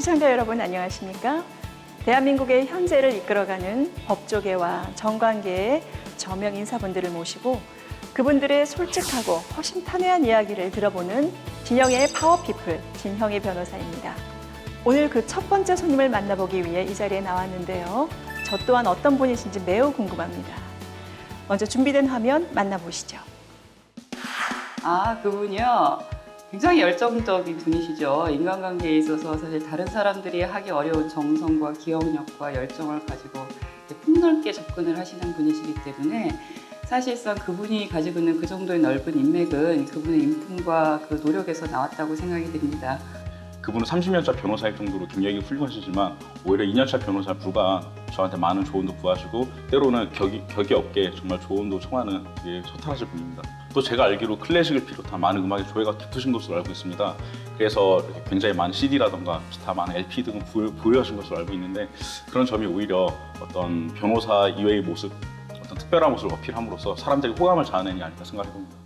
시청자 여러분 안녕하십니까? 대한민국의 현재를 이끌어가는 법조계와 정관계의 저명 인사분들을 모시고 그분들의 솔직하고 허심탄회한 이야기를 들어보는 진형의 파워피플 진형의 변호사입니다. 오늘 그 첫 번째 손님을 만나보기 위해 이 자리에 나왔는데요. 저 또한 어떤 분이신지 매우 궁금합니다. 먼저 준비된 화면 만나보시죠. 아, 그분이요. 굉장히 열정적인 분이시죠. 인간관계에 있어서 사실 다른 사람들이 하기 어려운 정성과 기억력과 열정을 가지고 폭넓게 접근을 하시는 분이시기 때문에 사실상 그분이 가지고 있는 그 정도의 넓은 인맥은 그분의 인품과 그 노력에서 나왔다고 생각이 됩니다. 그분은 30년차 변호사일 정도로 경력이 훌륭하시지만 오히려 2년차 변호사 부가 저한테 많은 조언도 구하시고 때로는 격이 없게 정말 조언도 청하는 되게 소탈하신 분입니다. 또 제가 알기로 클래식을 비롯한 많은 음악의 조예가 깊으신 것으로 알고 있습니다. 그래서 굉장히 많은 CD라던가 기타 많은 LP 등을 보유하신 것으로 알고 있는데 그런 점이 오히려 어떤 변호사 이외의 모습, 어떤 특별한 모습을 어필함으로써 사람들이 호감을 자아내는 게 아닐까 생각해 봅니다.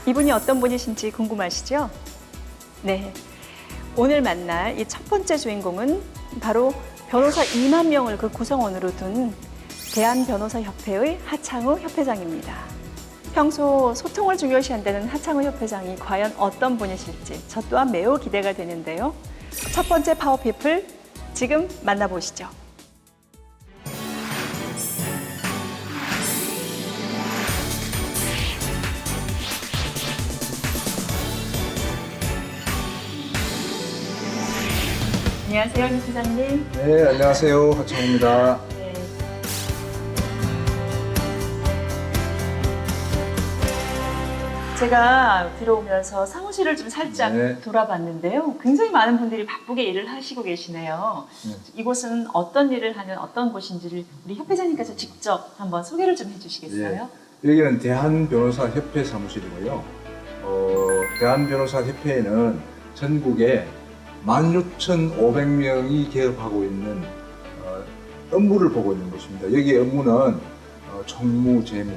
이분이 어떤 분이신지 궁금하시죠? 네, 오늘 만날 이 첫 번째 주인공은 바로 변호사 2만 명을 그 구성원으로 둔 대한변호사협회의 하창우 협회장입니다. 평소 소통을 중요시한다는 하창우 협회장이 과연 어떤 분이실지 저 또한 매우 기대가 되는데요. 첫 번째 파워피플 지금 만나보시죠. 안녕하세요, 협회장님. 네, 안녕하세요. 하창우입니다. 네. 제가 들어오면서 사무실을 좀 살짝 네. 돌아봤는데요. 굉장히 많은 분들이 바쁘게 일을 하시고 계시네요. 이곳은 어떤 일을 하는 어떤 곳인지를 우리 협회장님께서 직접 한번 소개를 좀 해주시겠어요? 네. 여기는 대한변호사협회 사무실이고요. 대한변호사협회에는 전국에 16,500명이 개업하고 있는 업무를 보고 있는 곳입니다. 여기의 업무는 총무, 재무,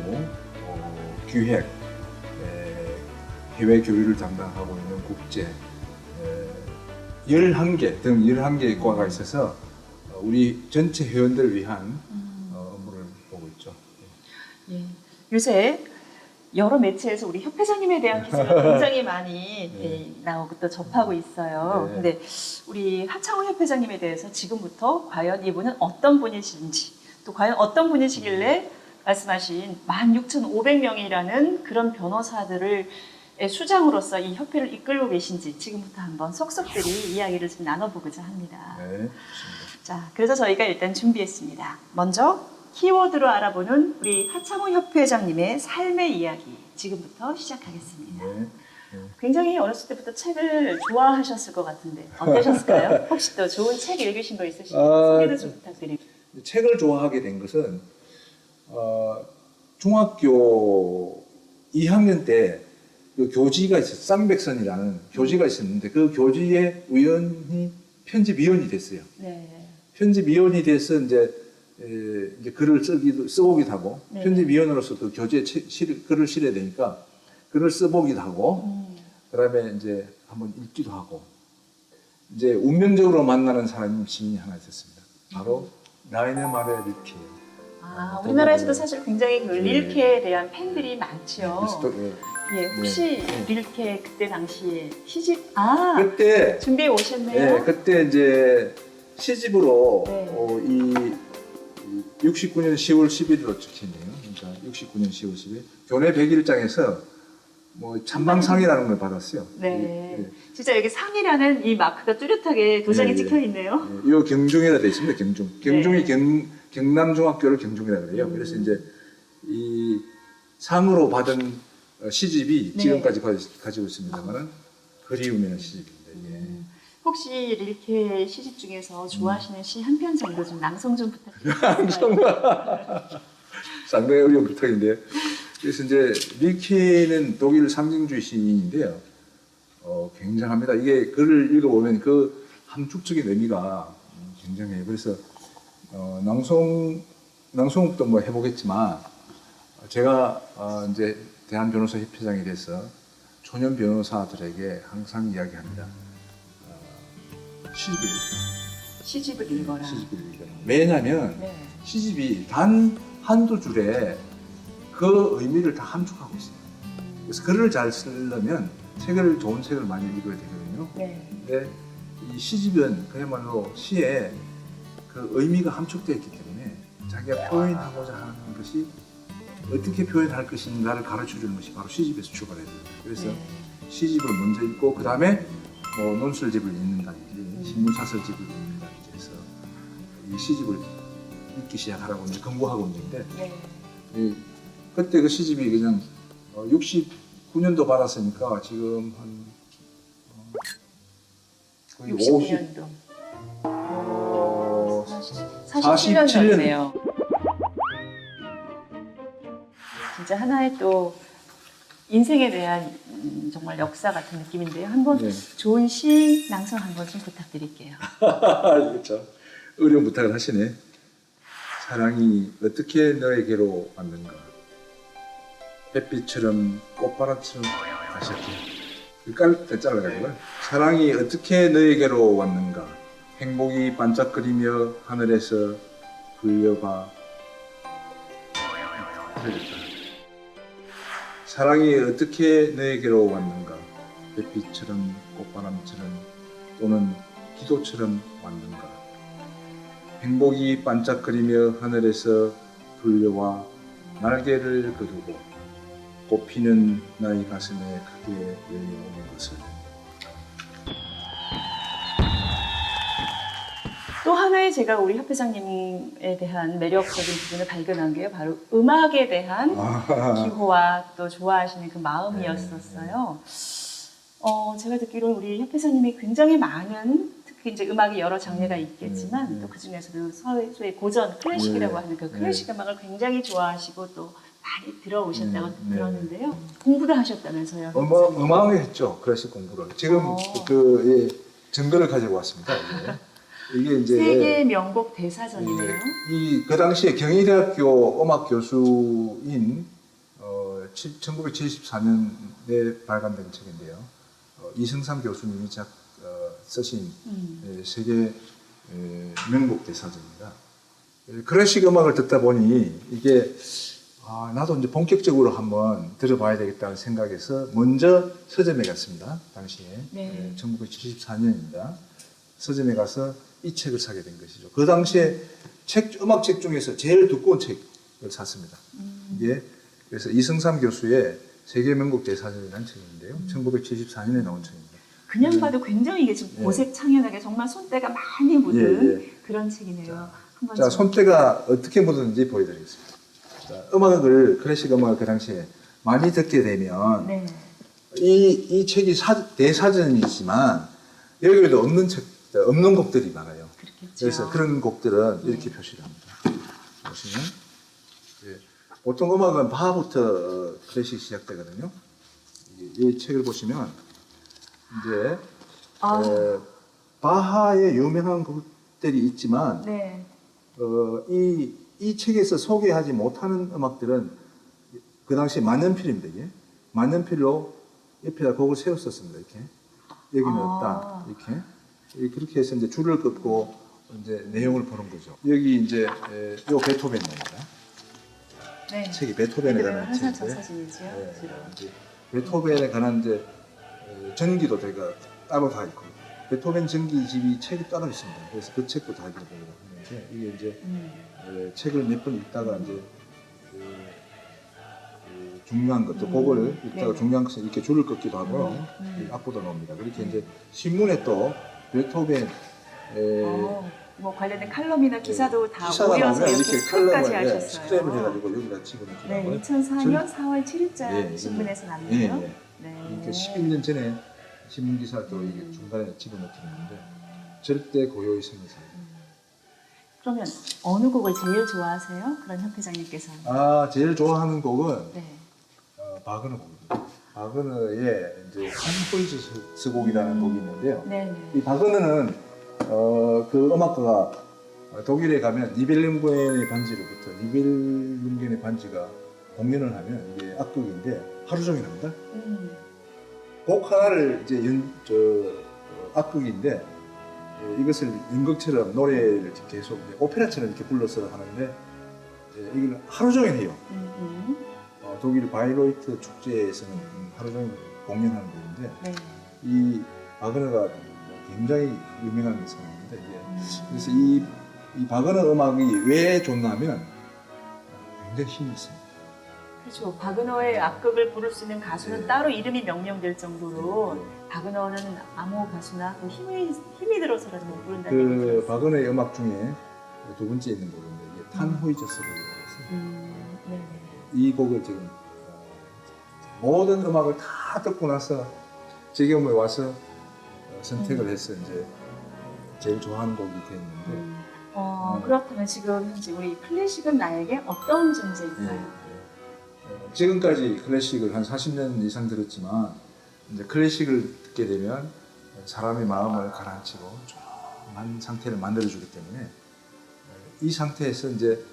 기획, 해외 교류를 담당하고 있는 국제 11개 등 11개의 과가 있어서 우리 전체 회원들을 위한 업무를 보고 있죠. 예. 요새 여러 매체에서 우리 협회장님에 대한 기사가 굉장히 많이 나오고 또 접하고 있어요. 네. 근데 우리 하창우 협회장님에 대해서 지금부터 과연 이분은 어떤 분이신지 또 과연 어떤 분이시길래 말씀하신 16,500명이라는 그런 변호사들을 수장으로서 이 협회를 이끌고 계신지 지금부터 한번 속속들이 이야기를 좀 나눠보고자 합니다. 네, 좋습니다. 자, 그래서 저희가 일단 준비했습니다. 먼저 키워드로 알아보는 우리 하창우 협회장님의 삶의 이야기 지금부터 시작하겠습니다. 네. 굉장히 어렸을 때부터 책을 좋아하셨을 것 같은데 어떠셨을까요? 혹시 또 좋은 책 읽으신 거 있으시면 소개도 좀 부탁드립니다. 책을 좋아하게 된 것은 중학교 2학년 때 그 교지가 있었어요. 쌍백선이라는 교지가 있었는데 그 교지에 우연히 편집위원이 됐어요. 네. 편집위원이 돼서 이제 글을 써보기도 하고 네. 편집위원으로서 그 교재에 글을 실어야 되니까 글을 써보기도 하고 그다음에 이제 한번 읽기도 하고 이제 운명적으로 만나는 사람이 하나 있었습니다. 바로 라이너 마레 릴케. 아, 우리나라에서도 사실 굉장히 그 릴케에 대한 팬들이 많죠. 예, 혹시 릴케 그때 당시에 시집 그때 준비해 오셨네요. 그때 이제 시집으로 네. 이 69년 10월 11일로 찍혔네요. 그러니까 69년 10월 10일 교내 100일장에서 뭐 찬방상이라는 걸 받았어요. 네, 진짜 여기 상이라는 이 마크가 뚜렷하게 도장에 찍혀 있네요. 이 경중이라 돼 있습니다. 경중. 경중이 네. 경남중학교를 경중이라 그래요. 그래서 이제 이 상으로 받은 시집이 네. 지금까지 가지고 있습니다만은 그리움이라는 시집입니다. 예. 혹시 릴케 시집 중에서 좋아하시는 시 한 편 정도 좀 낭송 좀 부탁드립니다. 상당히 어려운 부탁인데. 그래서 이제 릴케는 독일 상징주의 시인인데요. 굉장합니다. 이게 글을 읽어보면 그 함축적인 의미가 굉장해요. 그래서 낭송도 뭐 해보겠지만 제가 이제 대한변호사협회장이 돼서 초년 변호사들에게 항상 이야기합니다. 시집을 시집을 읽어라. 시집을 읽어라. 왜냐하면 네. 시집이 단 한두 줄에 그 의미를 다 함축하고 있어요. 그래서 글을 잘 쓰려면 좋은 책을 많이 읽어야 되거든요. 네. 근데 이 시집은 그야말로 시에 그 의미가 함축되어 있기 때문에 자기가 표현하고자 하는 것이 어떻게 표현할 것인가를 가르쳐주는 것이 바로 시집에서 출발해야 됩니다. 그래서 네. 시집을 먼저 읽고 그 다음에 뭐 논술집을 읽는다든지 신문사설집을 읽는다든지 해서 이 시집을 읽기 시작하라고 이제 권고하고 있는데 네. 그때 그 시집이 그냥 69년도 받았으니까 지금 한 거의 60년도. 47년 47년. 전이네요. 진짜 하나의 또 인생에 대한 정말 역사 같은 느낌인데요. 한번 네. 좋은 시 낭송 한번 좀 부탁드릴게요. 그렇죠. 어려운 부탁을 하시네. 사랑이 어떻게 너에게로 왔는가? 햇빛처럼 꽃바람처럼 다시 할게요. 잘라가지고 사랑이 어떻게 너에게로 왔는가? 행복이 반짝거리며 하늘에서 불려봐. 사랑이 어떻게 너에게로 왔는가? 햇빛처럼 꽃바람처럼 또는 기도처럼 왔는가? 행복이 반짝거리며 하늘에서 불려와 날개를 거두고 꽃피는 나의 가슴에 크게 열려오는 것을. 또 하나의 제가 우리 협회장님에 대한 매력적인 부분을 발견한 게 바로 음악에 대한 기호와 또 좋아하시는 그 마음이었었어요. 제가 듣기로는 우리 협회장님이 굉장히 많은 특히 이제 음악이 여러 장르가 있겠지만 또 그 중에서도 소위 고전 클래식이라고 하는 그 클래식 음악을 굉장히 좋아하시고 또 많이 들어오셨다고 들었는데요. 공부도 하셨다면서요? 음악을 했죠. 클래식 공부를. 지금 증거를 가지고 왔습니다. 이게 이제 세계 명곡 대사전이네요. 그 당시에 경희대학교 음악 교수인 1974년에 발간된 책인데요. 이승삼 교수님이 쓰신 세계 명곡 대사전입니다. 클래식 음악을 듣다 보니 이게 나도 이제 본격적으로 한번 들어봐야 되겠다는 생각에서 먼저 서점에 갔습니다. 당시에 네. 1974년입니다. 서점에 가서 이 책을 사게 된 것이죠. 그 당시에 음악책 중에서 제일 두꺼운 책을 샀습니다. 이게 그래서 이승삼 교수의 세계 명곡 대사전이라는 책인데요. 1974년에 나온 책입니다. 그냥 봐도 굉장히 이게 지금 고색 창연하게 정말 손때가 많이 묻은 그런 책이네요. 한번 자, 손때가 어떻게 묻었는지 보여드리겠습니다. 자, 클래식 음악을 그 당시에 많이 듣게 되면 네. 이 책이 대사전이지만 여기에도 없는 곡들이 많아요. 그렇겠죠. 그래서 그런 곡들은 이렇게 표시를 합니다. 보시면 보통 음악은 바하부터 클래식이 시작되거든요. 이 책을 보시면 이제 바하의 유명한 곡들이 있지만 네. 이 책에서 소개하지 못하는 음악들은 그 당시 만년필입니다. 이게 만년필로 옆에다 곡을 세웠었습니다. 이렇게 여기는 없다. 이렇게 그렇게 해서 이제 줄을 긋고 이제 내용을 보는 거죠. 여기 이제 요 베토벤입니다. 네. 책이 베토벤에 관한 항상 저 책인데 사진이죠. 이제 베토벤에 관한 이제 전기도 제가 따로 다 있고 베토벤 전기집이 책이 따로 있습니다. 그래서 그 책도 다 읽어보고 있는데 이게 이제 책을 몇 번 읽다가 이제 중요한 것도 곡을 읽다가 중요한 것을 이렇게 줄을 긋기도 하고 앞보다 나옵니다. 그렇게 이제 신문에 또 베토벤 뭐 관련된 칼럼이나 기사도 다 기사가 올려서 나오면 이렇게 이렇게 끝까지 칼럼을 하셨어요. 스크랩을 해가지고 여기다 집어넣기도 네, 하고요. 2004년 4월 7일자 신문에서 났네요. 이렇게 11년 전에 신문 기사도 이게 중간에 집어넣기도 했는데 절대 고요히 생겨서. 그러면 어느 곡을 제일 좋아하세요? 그런 협회장님께서. 제일 좋아하는 곡은 네. 바그너 곡입니다. 바그너의 이제 한포이즈 곡이라는 곡이 있는데요. 네. 이 바그너는 그 음악가가 독일에 가면 니벨룽겐의 반지로부터 니벨룽겐의 반지가 공연을 하면 이게 악극인데 하루 종일 합니다. 곡 하나를 이제 악극인데 이것을 연극처럼 노래를 계속 오페라처럼 이렇게 불러서 하는데 이걸 하루 종일 해요. 독일 바이로이트 축제에서는 하루 종일 공연하는 곡인데 네. 이 바그너가 굉장히 유명한 사람인데 그래서 이 바그너 음악이 왜 좋냐면 굉장히 힘이 있습니다. 그렇죠. 바그너의 악극을 부를 수 있는 가수는 네. 따로 이름이 명명될 정도로 바그너는 아무 가수나 그 힘이 들어서라도 못 부른다는 얘기가 그 들었어요. 바그너의 음악 중에 두 번째 있는 곡인데 이게 탄호이저스라고 해서 네네. 이 곡을 지금 모든 음악을 다 듣고 나서 제 경우에 와서 선택을 해서 이제 제일 좋아하는 곡이 됐는데 그렇다면 지금 현재 우리 클래식은 나에게 어떤 존재일까요? 지금까지 클래식을 한 40년 이상 들었지만 이제 클래식을 듣게 되면 사람의 마음을 가라앉히고 조용한 상태를 만들어주기 때문에 이 상태에서 이제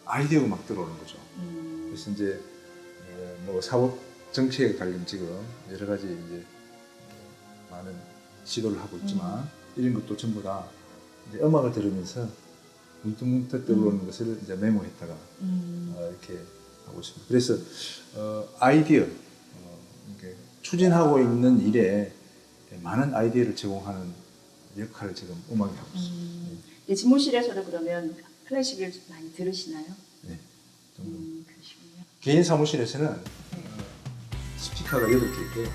아이디어가 막 들어오는 거죠. 그래서 이제 뭐 사법 정치에 관련 지금 여러 가지 이제 많은 시도를 하고 있지만 이런 것도 전부 다 이제 음악을 들으면서 문득문득 떠오르는 것을 이제 메모했다가 이렇게 하고 있습니다. 그래서 아이디어 이렇게 추진하고 있는 일에 많은 아이디어를 제공하는 역할을 지금 음악이 하고 있습니다. 집무실에서도 그러면 클래식을 많이 들으시나요? 네. 그러시군요. 개인 사무실에서는 네. 스피커가 8개 있고요.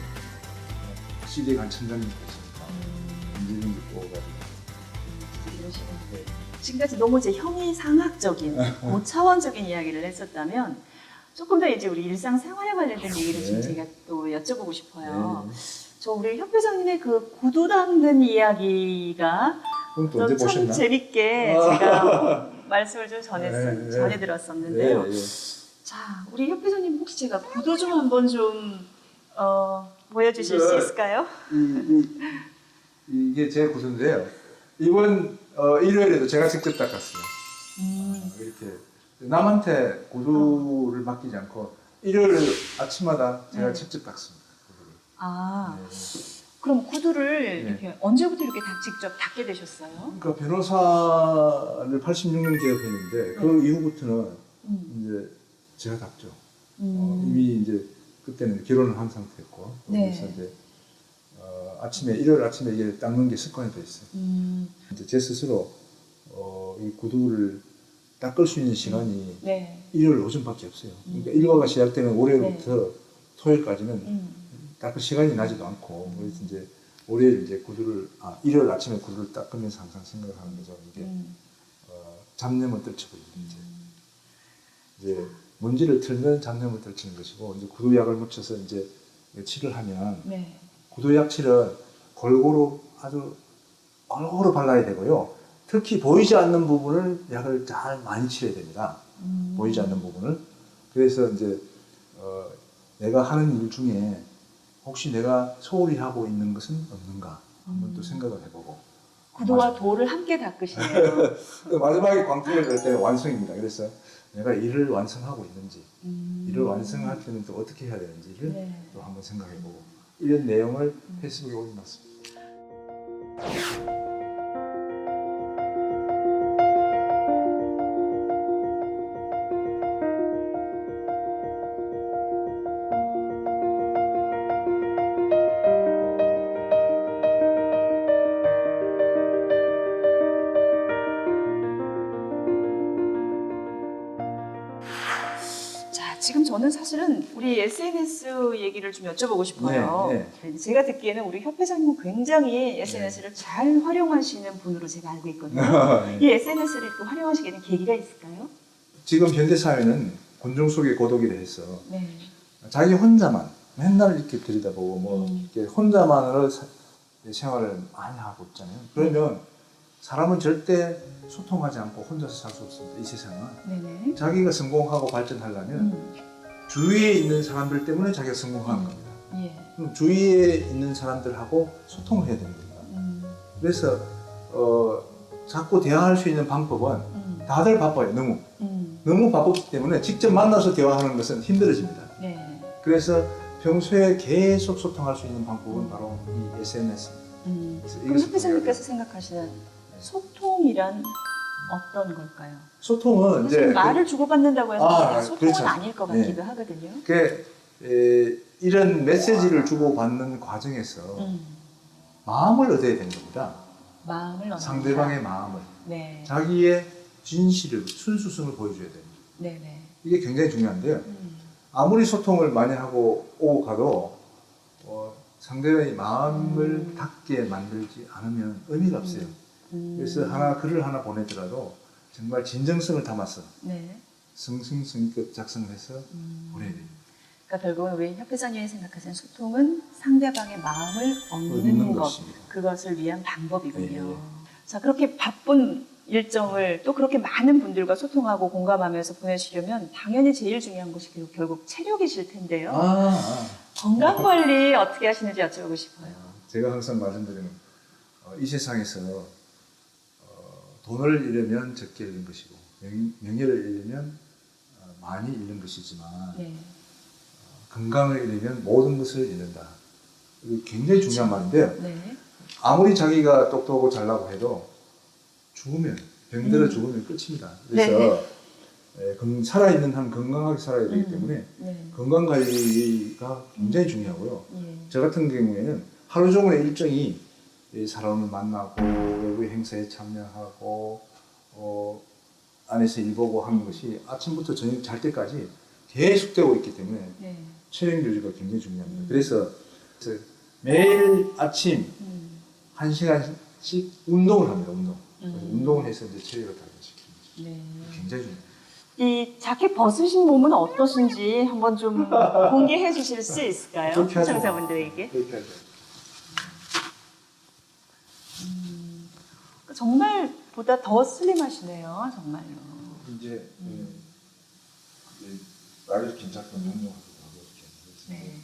CD가 한 1000장이 있으니까 인지는 듣고 그러시군요. 지금까지 너무 이제 형이상학적인 고차원적인 이야기를 했었다면 조금 더 이제 우리 일상생활에 관련된 얘기를 좀 네. 제가 또 여쭤보고 싶어요. 저 우리 협 회장님의 그 구두 닦는 이야기가 그럼 또 언제 참 보셨나? 재밌게 제가 말씀을 좀 네. 전해 들었었는데요. 네, 네. 자, 우리 협 회장님 혹시 제가 구두 좀 한번 좀 보여주실 수 있을까요? 이게 제 구두인데요. 이번 일요일에도 제가 직접 닦았어요. 이렇게 남한테 구두를 맡기지 않고 일요일 아침마다 제가 네. 직접 닦습니다. 구두를. 아, 네. 그럼 구두를 네. 이렇게 언제부터 이렇게 직접 닦게 되셨어요? 그러니까 변호사를 86년 개업했는데 그 이후부터는 이제 제가 닦죠. 이미 이제 그때는 결혼을 한 상태였고 네. 그래서 이제 아침에 일요일 아침에 이게 닦는 게 습관이 돼 있어요. 이제 제 스스로 이 구두를 닦을 수 있는 시간이 네. 일요일 오전밖에 없어요. 그러니까 일과가 시작되면 월요일부터 토요일까지는 닦을 시간이 나지도 않고 그래서 이제 월요일 이제 구두를 일요일 아침에 구두를 닦으면서 항상 생각을 하는 거죠. 이게 잡념을 떨치고 있는 이제 먼지를 틀면 잡념을 떨치는 것이고 이제 구두약을 묻혀서 이제 칠을 하면 네. 구두약 칠은 골고루 아주 골고루 발라야 되고요. 특히 보이지 않는 부분을 약을 잘 많이 칠해야 됩니다. 보이지 않는 부분을. 그래서 이제 내가 하는 일 중에 혹시 내가 소홀히 하고 있는 것은 없는가 한번 또 생각을 해보고 구두와 돌을 함께 닦으시네요. 마지막에 광택을 낼 때는 완성입니다. 그래서 내가 일을 완성하고 있는지 일을 완성할 때는 또 어떻게 해야 되는지를 네. 또 한번 생각해보고 이런 내용을 페이스북에 올려놨습니다. 자, 지금 저는 사실은 우리 SNS 얘기를 좀 여쭤보고 싶어요. 네, 제가 듣기에는 우리 협 회장님은 굉장히 SNS를 잘 활용하시는 분으로 제가 알고 있거든요. 네. 이 SNS를 또 활용하시게 된 계기가 있을까요? 지금 현대사회는 곤종 속의 고독이라 해서 네. 자기 혼자만 맨날 이렇게 들여다보고 뭐 이렇게 혼자만으로 생활을 많이 하고 있잖아요. 그러면 사람은 절대 소통하지 않고 혼자서 살 수 없습니다. 이 세상은. 네네. 자기가 성공하고 발전하려면 주위에 있는 사람들 때문에 자기가 성공하는 겁니다. 예. 그럼 주위에 있는 사람들하고 소통을 해야 되는 겁니다. 그래서 자꾸 대화할 수 있는 방법은 다들 바빠요. 너무 바쁘기 때문에 직접 만나서 대화하는 것은 힘들어집니다. 네. 그래서 평소에 계속 소통할 수 있는 방법은 바로 이 SNS입니다. 그래서 그럼 이것을 협회장님께서 생각하시는 소통이란 어떤 걸까요? 소통은 이제 사실 말을 주고받는다고 해서 아, 소통은 그렇죠. 아닐 것 네. 같기도 하거든요. 이런 메시지를 주고받는 과정에서 마음을 얻어야 되는 겁니다. 마음을 얻는다. 상대방의 마음을. 네. 자기의 진실을, 순수성을 보여줘야 됩니다. 네네. 이게 굉장히 중요한데요. 아무리 소통을 많이 하고 오고 가도 상대방의 마음을 닿게 만들지 않으면 의미가 없어요. 그래서 글을 하나 보내더라도 정말 진정성을 담아서 네. 성심성의껏 작성을 해서 보내야 됩니다. 그러니까 결국은 우리 협회장님이 생각하시는 소통은 상대방의 마음을 얻는 얻는 것, 것입니다. 그것을 위한 방법이군요. 네. 자, 그렇게 바쁜 일정을 또 그렇게 많은 분들과 소통하고 공감하면서 보내시려면 당연히 제일 중요한 것이 결국 체력이실 텐데요. 건강 관리 어떻게 하시는지 여쭤보고 싶어요. 제가 항상 말씀드리는 이 세상에서 돈을 잃으면 적게 잃는 것이고 명예를 잃으면 많이 잃는 것이지만 네. 건강을 잃으면 모든 것을 잃는다. 이거 굉장히 중요한 말인데요. 네. 아무리 자기가 똑똑하고 잘나고 해도 죽으면 병들어 죽으면 끝입니다. 그래서 살아있는 한 건강하게 살아야 되기 때문에 네. 건강 관리가 굉장히 중요하고요. 예. 저 같은 경우에는 하루 종일 일정이 사람을 만나고 외부 행사에 참여하고 안에서 일 보고 하는 것이 아침부터 저녁 잘 때까지 계속되고 있기 때문에 네. 체력 유지가 굉장히 중요합니다. 그래서 매일 아침 1시간씩 운동을 합니다. 운동을 해서 이제 체력을 단련시킵니다. 네. 굉장히 중요합니다. 이 자켓 벗으신 몸은 어떠신지 한번 좀 공개해 주실 수 있을까요? 그렇게 하죠. 시청자분들에게. 그렇게 하죠. 정말 보다 더 슬림하시네요, 정말로. 이제 날이 괜찮고 운동하기도 하고 이렇게. 네.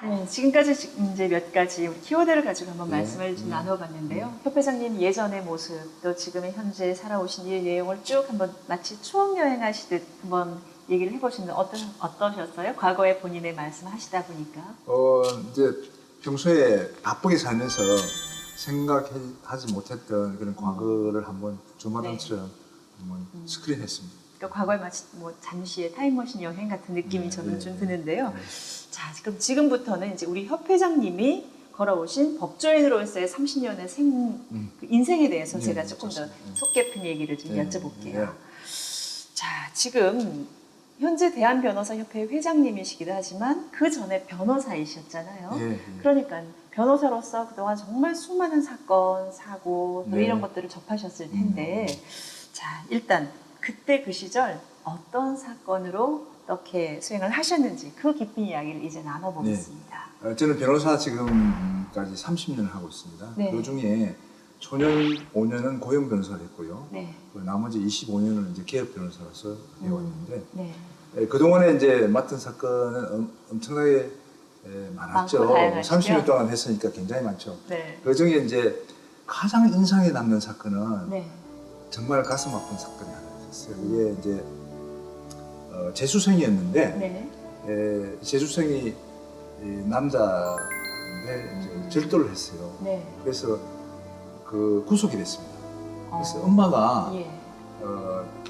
네, 지금까지 이제 몇 가지 우리 키워드를 가지고 한번 말씀을 좀 나눠봤는데요. 협회장님 예전의 모습, 또 지금의 현재 살아오신 이 내용을 쭉 한번 마치 추억 여행하시듯 한번 얘기를 해보시는데 어떠셨어요? 과거에 본인의 말씀하시다 보니까. 이제 평소에 바쁘게 살면서 생각하지 못했던 그런 과거를 한번 조마담처럼 한번 스크린했습니다. 그러니까 과거에 마치 뭐 잠시의 타임머신 여행 같은 느낌이 저는 좀 드는데요. 자, 그럼 지금부터는 이제 우리 협회장님이 걸어오신 법조인으로서의 30년의 그 인생에 대해서 제가 조금 더 속 깊은 얘기를 좀 여쭤볼게요. 자, 지금 현재 대한변호사협회 회장님이시기도 하지만 그 전에 변호사이셨잖아요. 그러니까 변호사로서 그동안 정말 수많은 사건, 사고 또 이런 것들을 접하셨을 텐데 자, 일단 그때 그 시절 어떤 사건으로 어떻게 수행을 하셨는지 그 깊은 이야기를 이제 나눠보겠습니다. 저는 변호사 지금까지 30년을 하고 있습니다. 네. 그 중에 초년 5년은 고용 변호사를 했고요. 네. 나머지 25년은 이제 개업 변호사로서 해왔는데 네. 그동안에 이제 맡은 사건은 엄청나게 많았죠. 많고 다양하시죠? 30년 동안 했으니까 굉장히 많죠. 네. 그 중에 이제 가장 인상에 남는 사건은 네. 정말 가슴 아픈 사건이 하나 있었어요. 그게 이제 재수생이었는데 네. 재수생이 남자인데 이제 절도를 했어요. 네. 그래서 그 구속이 됐습니다. 그래서 엄마가 예.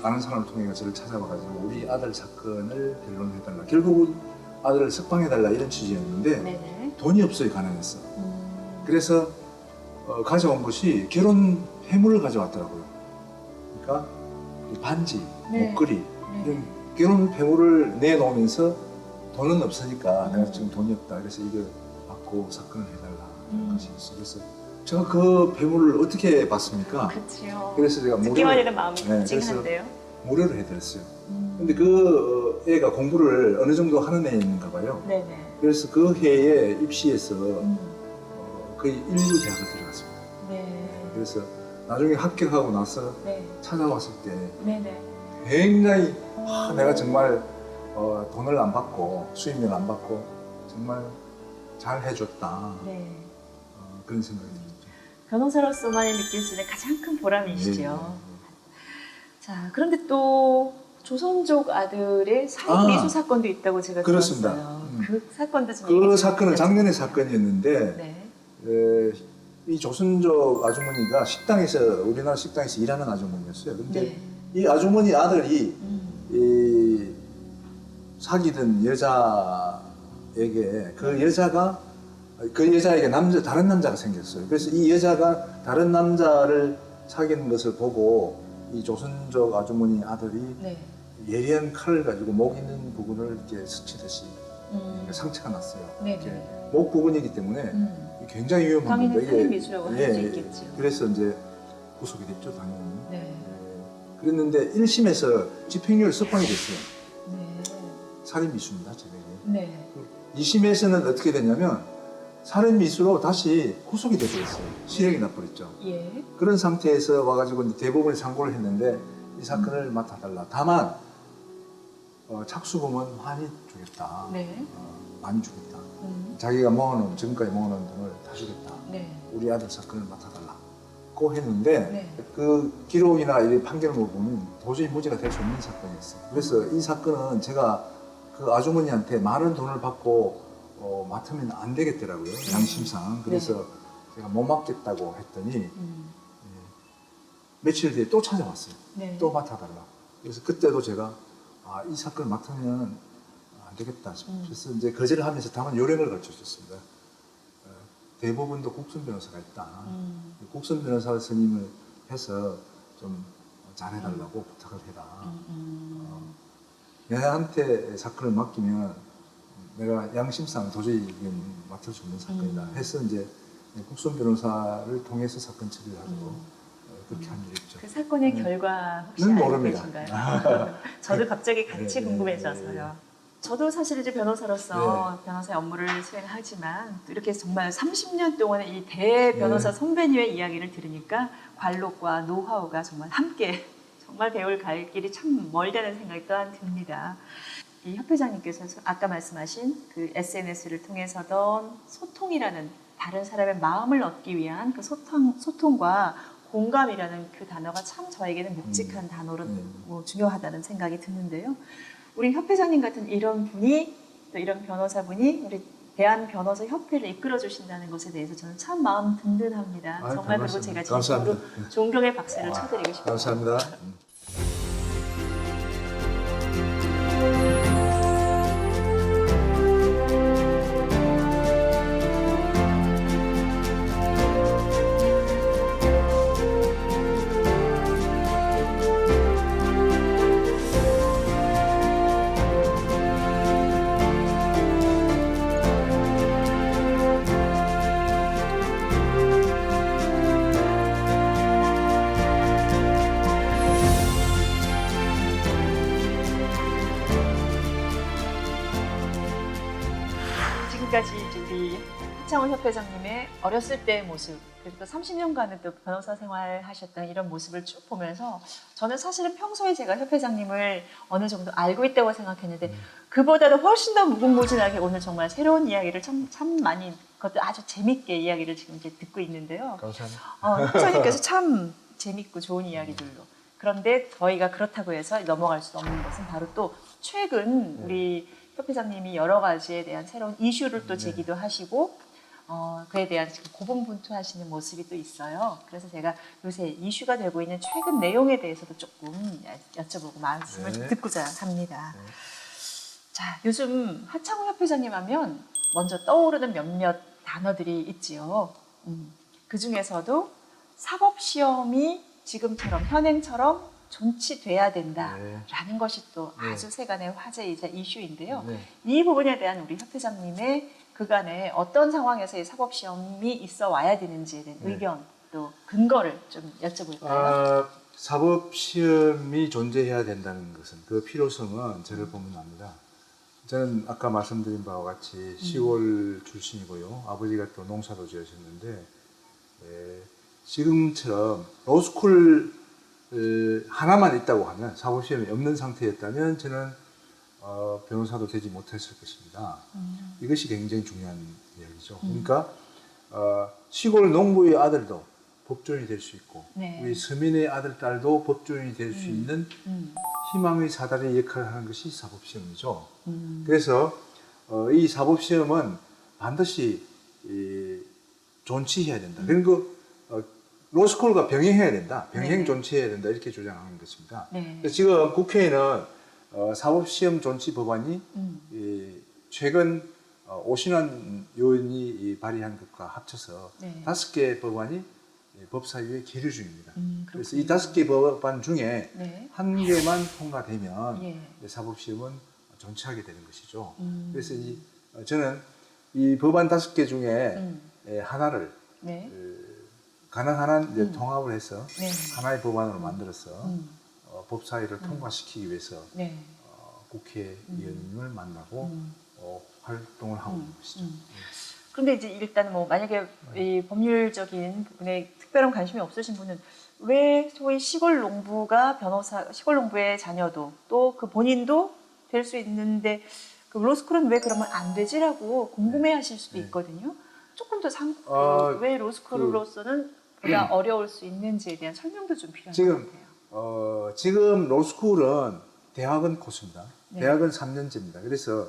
아는 사람을 통해 저를 찾아와가지고 우리 아들 사건을 변론해달라. 결국은 아들을 석방해달라 이런 취지였는데 네네. 돈이 없어요. 가난했어. 그래서 가져온 것이 결혼 회물을 가져왔더라고요. 그러니까 이 반지, 네. 목걸이 네. 이런 결혼 회물을 내놓으면서 돈은 없으니까 내가 지금 돈이 없다. 그래서 이거 받고 사건을 해달라 이런 것이 있어요. 그래서 제가 그 회물을 어떻게 받습니까? 그렇죠. 그래서 제가 듣기만 해도 마음이 네, 찡한데요. 무료를 해드렸어요. 근데 그 애가 공부를 어느 정도 하는 애인가 봐요. 네네. 그래서 그 해에 입시해서 거의 1류 대학을 들어갔습니다. 네. 그래서 나중에 합격하고 나서 네. 찾아왔을 때 네네. 굉장히 내가 정말 돈을 안 받고 수임료를 안 받고 정말 잘 해줬다. 네. 그런 생각이 들었죠. 변호사로서만이 느낄 수 있는 가장 큰 보람이시죠. 네. 자, 그런데 또 조선족 아들의 살인 미수 사건도 있다고 제가 그렇습니다. 들었어요. 그 사건도 좀 얘기 그 좀 사건은 해주세요. 작년의 사건이었는데 네. 이 조선족 아주머니가 우리나라 식당에서 일하는 아주머니였어요. 근데 네. 이 아주머니 아들이 이 사귀던 여자에게 그 여자에게 다른 남자가 생겼어요. 그래서 이 여자가 다른 남자를 사귀는 것을 보고 이 조선족 아주머니 아들이 네. 예리한 칼을 가지고 목 있는 부분을 이렇게 스치듯이 상처가 났어요. 네. 이렇게 목 부분이기 때문에 굉장히 위험한 당연히 건데 살인 미수라고 할 수 있겠죠. 그래서 이제 구속이 됐죠, 당연히. 네. 그랬는데 1심에서 집행유예 석방이 됐어요. 네. 살인 미수입니다, 제명이. 네. 2심에서는 어떻게 됐냐면 살인 미수로 다시 구속이 돼버렸어요. 실형이 나버렸죠. 예. 그런 상태에서 와가지고 이제 대법원에 상고를 했는데 이 사건을 맡아달라. 다만 착수금은 많이 주겠다. 네. 많이 주겠다. 자기가 지금까지 모아놓은 돈을 다 주겠다. 네. 우리 아들 사건을 맡아달라고 했는데 네. 그 기록이나 이 판결을 보면 도저히 무죄가 될 수 없는 사건이었어요. 그래서 이 사건은 제가 그 아주머니한테 많은 돈을 받고 맡으면 안 되겠더라고요. 양심상. 그래서 제가 못 맡겠다고 했더니 며칠 뒤에 또 찾아왔어요. 네. 또 맡아달라. 그래서 그때도 제가 이 사건을 맡으면 안 되겠다 싶어서 이제 거절을 하면서 다만 요령을 가르쳐줬습니다. 대법원도 국선 변호사가 있다. 국선 변호사 선임을 해서 좀 잘해달라고 부탁을 해라. 내한테 사건을 맡기면 내가 양심상 도저히 이건 맡을 수 없는 사건이다. 해서 이제 국선 변호사를 통해서 사건 처리를 하도록 그렇게 한 일이 있죠. 그 사건의 결과 혹시 는 알고 모릅니다. 계신가요? 저도 갑자기 같이 네, 궁금해져서요. 저도 사실 이제 변호사로서 변호사의 업무를 수행하지만 또 이렇게 정말 30년 동안의 이 대변호사 선배님의 이야기를 들으니까 관록과 노하우가 정말 함께 정말 배울 갈 길이 참 멀다는 생각이 또한 듭니다. 이 협회장님께서 아까 말씀하신 그 SNS를 통해서던 소통이라는 다른 사람의 마음을 얻기 위한 그 소통과 공감이라는 그 단어가 참 저에게는 묵직한 단어로 중요하다는 생각이 드는데요. 우리 협회장님 같은 이런 분이 또 이런 변호사분이 우리 대한변호사협회를 이끌어 주신다는 것에 대해서 저는 참 마음 든든합니다. 정말 그리고 제가 진심으로 존경의 박수를 쳐드리고 싶습니다. 감사합니다. 지금까지 우리 하창훈 협회장님의 어렸을 때의 모습, 그리고 또 30년간은 또 변호사 생활하셨던 이런 모습을 쭉 보면서 저는 사실은 평소에 제가 협회장님을 어느 정도 알고 있다고 생각했는데 그보다도 훨씬 더 무궁무진하게 오늘 정말 새로운 이야기를 참 많이, 그것도 아주 재밌게 이야기를 지금 이제 듣고 있는데요. 감사합니다. 협회장님께서 참 재밌고 좋은 이야기들로. 그런데 저희가 그렇다고 해서 넘어갈 수 없는 것은 바로 또 최근 우리 협회장님이 여러 가지에 대한 새로운 이슈를 또 제기도 하시고 그에 대한 지금 고분분투하시는 모습이 또 있어요. 그래서 제가 요새 이슈가 되고 있는 최근 내용에 대해서도 조금 여쭤보고 말씀을 듣고자 합니다. 자, 요즘 하창훈 협회장님 하면 먼저 떠오르는 몇몇 단어들이 있지요. 그 중에서도 사법시험이 지금처럼 현행처럼 존치돼야 된다라는 것이 또 아주 세간의 화제이자 이슈인데요. 이 부분에 대한 우리 협회장님의 그간에 어떤 상황에서 이 사법시험이 있어 와야 되는지에 대한 의견 또 근거를 좀 여쭤볼까요? 사법시험이 존재해야 된다는 것은 그 필요성은 저를 보면 압니다. 저는 아까 말씀드린 바와 같이 시골 출신이고요. 아버지가 또 농사도 지으셨는데 지금처럼 로스쿨 하나만 있다고 하면, 사법시험이 없는 상태였다면 저는 변호사도 되지 못했을 것입니다. 이것이 굉장히 중요한 이야기죠. 그러니까 시골 농부의 아들도 법조인이 될 수 있고 우리 서민의 아들, 딸도 법조인이 될 수 있는 희망의 사다리 역할을 하는 것이 사법시험이죠. 그래서 이 사법시험은 반드시 존치해야 된다. 그리고 로스쿨과 병행해야 된다. 병행 네. 존치해야 된다. 이렇게 주장하는 것입니다. 네. 그래서 지금 국회에는 사법시험 존치 법안이 최근 오신환 의원이 발의한 것과 합쳐서 네. 5개 법안이 법사위에 계류 중입니다. 그래서 이 그렇군요. 5개 법안 중에 네. 한 개만 통과되면 예. 사법시험은 존치하게 되는 것이죠. 음. 그래서 저는 이 법안 5개 중에 하나를 네. 가능한 한 이제 통합을 해서 네. 하나의 법안으로 만들어서 음. 법사위를 통과시키기 위해서 네. 국회의원님을 만나고 활동을 하고 있는 것이죠. 그런데 이제 일단 뭐 만약에 이 법률적인 부분에 특별한 관심이 없으신 분은 왜 소위 시골 농부가 시골 농부의 자녀도 또 그 본인도 될 수 있는데 그 로스쿨은 왜 그러면 안 되지라고 궁금해하실 수도 네. 있거든요. 조금 더 왜 그 로스쿨로서는 보다 어려울 수 있는지에 대한 설명도 좀 필요한 지금, 것 같아요. 지금 로스쿨은 대학은 코스입니다. 네. 대학은 3년제입니다. 그래서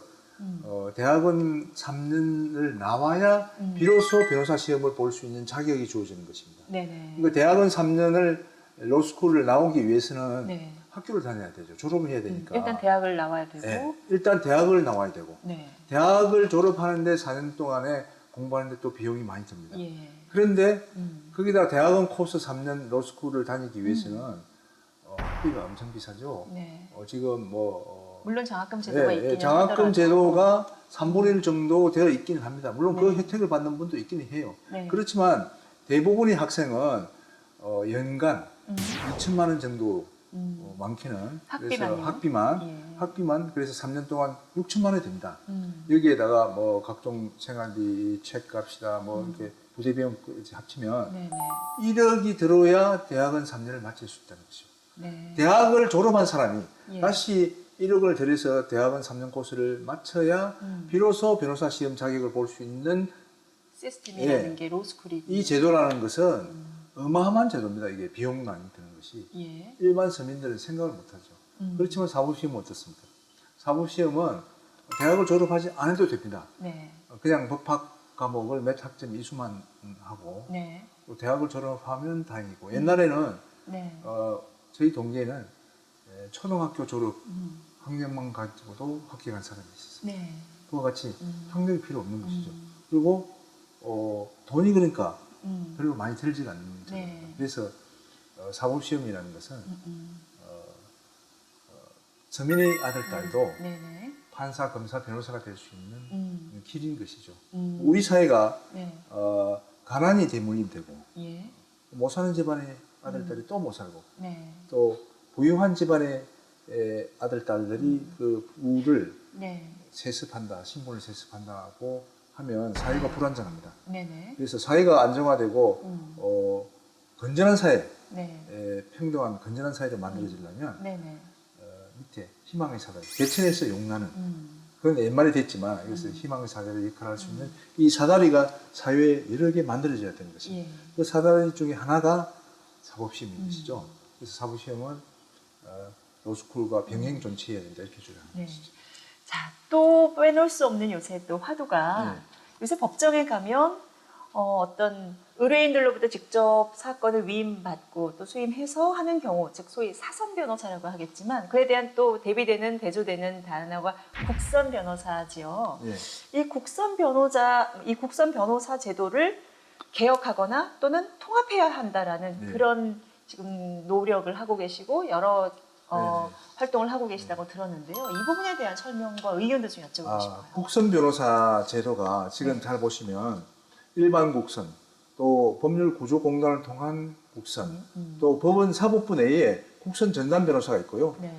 대학은 3년을 나와야 비로소 변호사 시험을 볼 수 있는 자격이 주어지는 것입니다. 네네. 그러니까 대학은 3년을 로스쿨을 나오기 위해서는 네. 학교를 다녀야 되죠. 졸업을 해야 되니까. 일단 대학을 나와야 되고. 네, 일단 대학을 나와야 되고 네. 대학을 졸업하는데 4년 동안에 공부하는데 또 비용이 많이 듭니다. 예. 그런데 거기다 대학원 코스 3년 로스쿨을 다니기 위해서는 학비가 엄청 비싸죠. 네. 지금 물론 장학금 제도가 있긴 장학금 하더라도. 제도가 3분의 1 정도 되어 있기는 합니다. 물론 그 네. 혜택을 받는 분도 있기는 해요. 네. 그렇지만 대부분의 학생은 연간 2천만 원 정도 많게는 학비만요? 그래서 학비만 예. 학비만 그래서 3년 동안 6천만 원이 됩니다. 음. 여기에다가 뭐 각종 생활비, 책값이다 뭐 이렇게 부대 비용 합치면 네네. 1억이 들어야 대학은 3년을 마칠 수 있다는 거죠. 네. 대학을 졸업한 사람이 예. 다시 1억을 들여서 대학원 3년 코스를 마쳐야 비로소 변호사 시험 자격을 볼 수 있는 시스템이라는 예. 게 로스쿨이 이 제도라는 것은 어마어마한 제도입니다. 이게 비용 많이 드는 것이. 예. 일반 서민들은 생각을 못하죠. 그렇지만 사법시험은 어떻습니까? 사법시험은 대학을 졸업하지 않아도 됩니다. 네. 그냥 법학 과목을 몇 학점 이수만 하고 네. 또 대학을 졸업하면 다행이고 옛날에는 네. 저희 동네에는 초등학교 졸업 학력만 가지고도 학교 간 사람이 있었어요. 네. 그와 같이 학력이 필요 없는 것이죠. 그리고 돈이 그러니까 별로 많이 들지가 않는 거죠. 네. 그래서 사법시험이라는 것은 서민의 아들 딸도 네네. 판사, 검사, 변호사가 될 수 있는 길인 것이죠. 음. 우리 사회가 네. 가난이 대물림되고 예. 못 사는 집안의 아들 딸이 또 못 살고 네. 또 부유한 집안의 아들 딸들이 그 부를 네. 세습한다, 신분을 세습한다고 하면 사회가 불안정합니다. 네네. 그래서 사회가 안정화되고 건전한 사회, 네. 평등한 건전한 사회를 만들어지려면 네네. 밑에 희망의 사다리, 개천에서 용나는 그건 옛말에 됐지만 이것을 희망의 사다리 역할을 할 수 있는 이 사다리가 사회에 여러 개 만들어져야 되는 것입니다. 예. 그 사다리 중에 하나가 사법시험인 것이죠. 그래서 사법시험은 로스쿨과 병행 존치해야 된다 이렇게 주장하는 네. 것이죠. 자, 또 빼놓을 수 없는 요새 또 화두가 네. 요새 법정에 가면 어떤 의뢰인들로부터 직접 사건을 위임받고 또 수임해서 하는 경우, 즉 소위 사선 변호사라고 하겠지만 그에 대한 또 대비되는 대조되는 단어가 국선 변호사지요. 예. 이 국선 변호사 제도를 개혁하거나 또는 통합해야 한다라는 네. 그런 지금 노력을 하고 계시고 여러 네. 활동을 하고 계시다고 들었는데요. 이 부분에 대한 설명과 의견도 좀 여쭤보고 싶어요. 국선 변호사 제도가 지금 네. 잘 보시면 일반 국선, 또 법률 구조 공단을 통한 국선, 또 법원 사법부 내에 국선 전담 변호사가 있고요. 네.